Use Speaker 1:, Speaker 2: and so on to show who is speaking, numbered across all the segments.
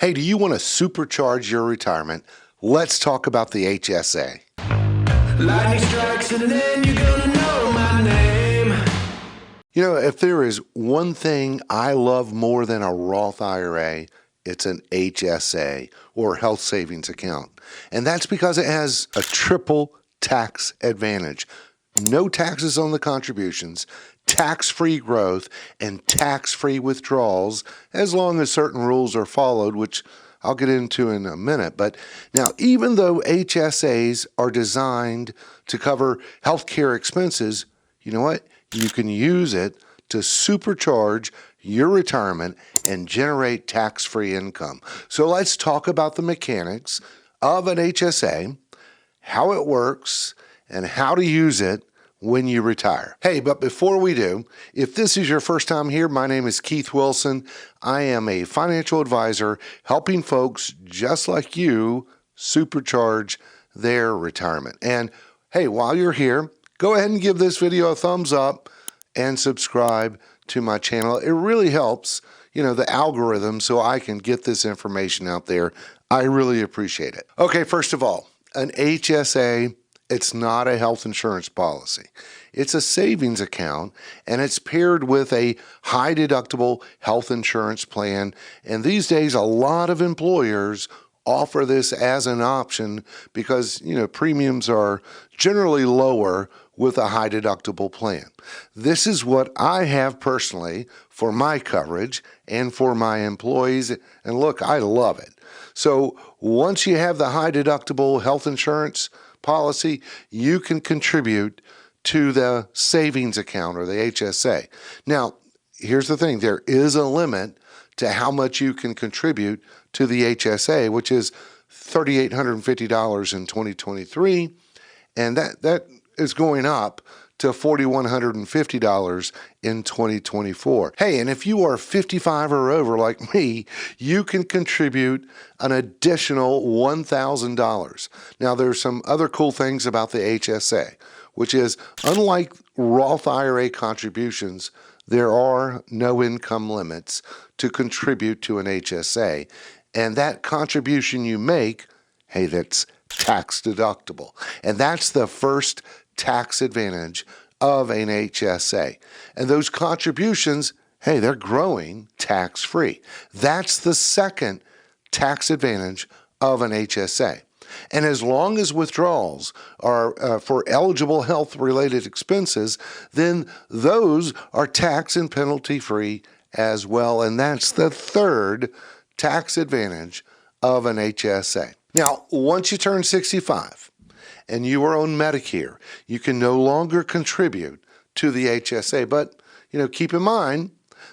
Speaker 1: Hey, do you want to supercharge your retirement? Let's talk about the HSA.
Speaker 2: Lightning strikes and then you're gonna know my name.
Speaker 1: You know, if there is one thing I love more than a Roth IRA, it's an HSA or health savings account. And that's because it has a triple tax advantage. No taxes on the contributions, tax-free growth, and tax-free withdrawals, as long as certain rules are followed, which I'll get into in a minute. But now, even though HSAs are designed to cover healthcare expenses, you know what? You can use it to supercharge your retirement and generate tax-free income. So let's talk about the mechanics of an HSA, how it works, and how to use it when you retire. Hey, but before we do, if this is your first time here, my name is Keith Wilson. I am a financial advisor helping folks just like you supercharge their retirement. And hey, while you're here, go ahead and give this video a thumbs up and subscribe to my channel. It really helps, the algorithm, so I can get this information out there. I really appreciate it. Okay, first of all, an HSA, it's not a health insurance policy. It's a savings account, and it's paired with a high deductible health insurance plan. And these days, a lot of employers offer this as an option because, premiums are generally lower with a high deductible plan. This is what I have personally for my coverage and for my employees. And look, I love it. So once you have the high deductible health insurance policy, you can contribute to the savings account or the HSA. Now, here's the thing. There is a limit to how much you can contribute to the HSA, which is $3,850 in 2023, and that is going up to $4,150 in 2024. Hey, and if you are 55 or over like me, you can contribute an additional $1,000. Now, there's some other cool things about the HSA, which is unlike Roth IRA contributions, there are no income limits to contribute to an HSA. And that contribution you make, hey, that's tax deductible. And that's the first tax advantage of an HSA. And those contributions, hey, they're growing tax-free. That's the second tax advantage of an HSA. And as long as withdrawals are for eligible health-related expenses, then those are tax and penalty-free as well. And that's the third tax advantage of an HSA. Now, once you turn 65 and you are on Medicare, you can no longer contribute to the HSA. But, keep in mind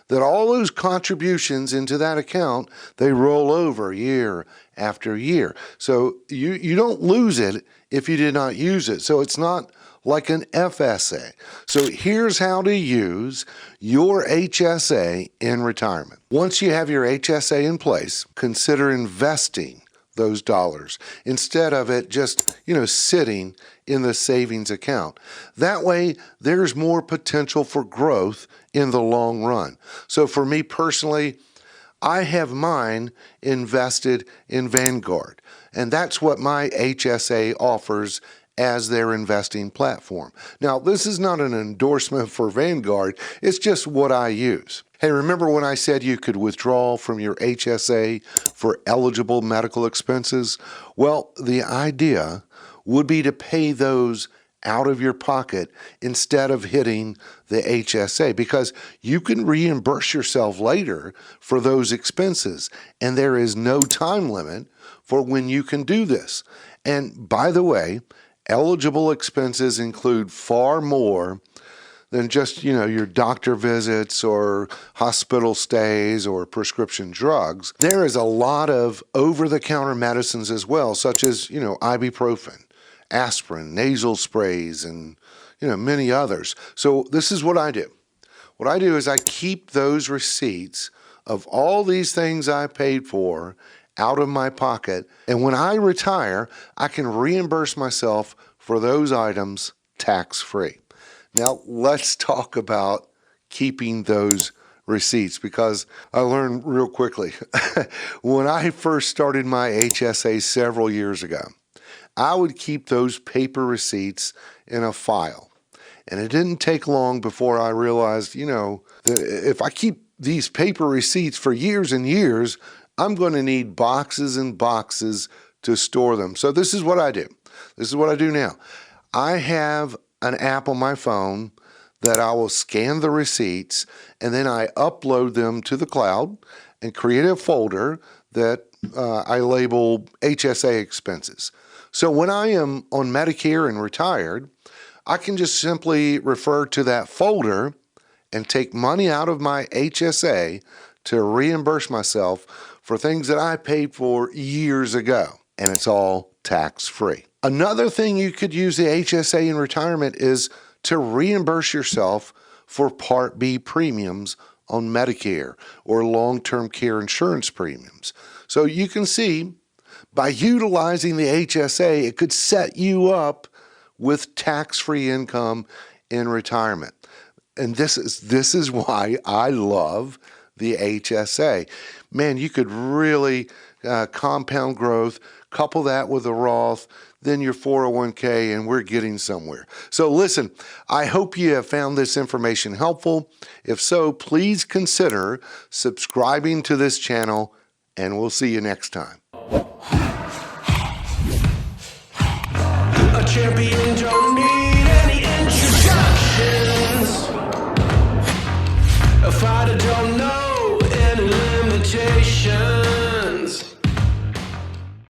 Speaker 1: that all those contributions into that account, they roll over year after year. So you don't lose it if you did not use it. So it's not like an FSA. So here's how to use your HSA in retirement. Once you have your HSA in place, consider investing those dollars instead of it just, sitting in the savings account. That way, there's more potential for growth in the long run. So for me personally, I have mine invested in Vanguard, and that's what my HSA offers as their investing platform. Now, this is not an endorsement for Vanguard, it's just what I use. Hey, remember when I said you could withdraw from your HSA for eligible medical expenses? Well, the idea would be to pay those out of your pocket instead of hitting the HSA, because you can reimburse yourself later for those expenses, and there is no time limit for when you can do this. And by the way, eligible expenses include far more than just, your doctor visits or hospital stays or prescription drugs. There is a lot of over-the-counter medicines as well, such as, ibuprofen, aspirin, nasal sprays, and, many others. So this is what I do. What I do is I keep those receipts of all these things I paid for out of my pocket, and when I retire, I can reimburse myself for those items tax-free. Now, let's talk about keeping those receipts because I learned real quickly. When I first started my HSA several years ago, I would keep those paper receipts in a file. And it didn't take long before I realized, that if I keep these paper receipts for years and years, I'm going to need boxes and boxes to store them. So this is what I do. This is what I do now. I have an app on my phone that I will scan the receipts, and then I upload them to the cloud and create a folder that I label HSA expenses. So when I am on Medicare and retired, I can just simply refer to that folder and take money out of my HSA to reimburse myself for things that I paid for years ago, and it's all tax-free. Another thing you could use the HSA in retirement is to reimburse yourself for Part B premiums on Medicare or long-term care insurance premiums. So you can see, by utilizing the HSA, it could set you up with tax-free income in retirement. And this is why I love the HSA. Man, you could really compound growth, couple that with a Roth, then your 401k, and we're getting somewhere. So listen, I hope you have found this information helpful. If so, please consider subscribing to this channel, and we'll see you next time.
Speaker 2: A champion, Joe.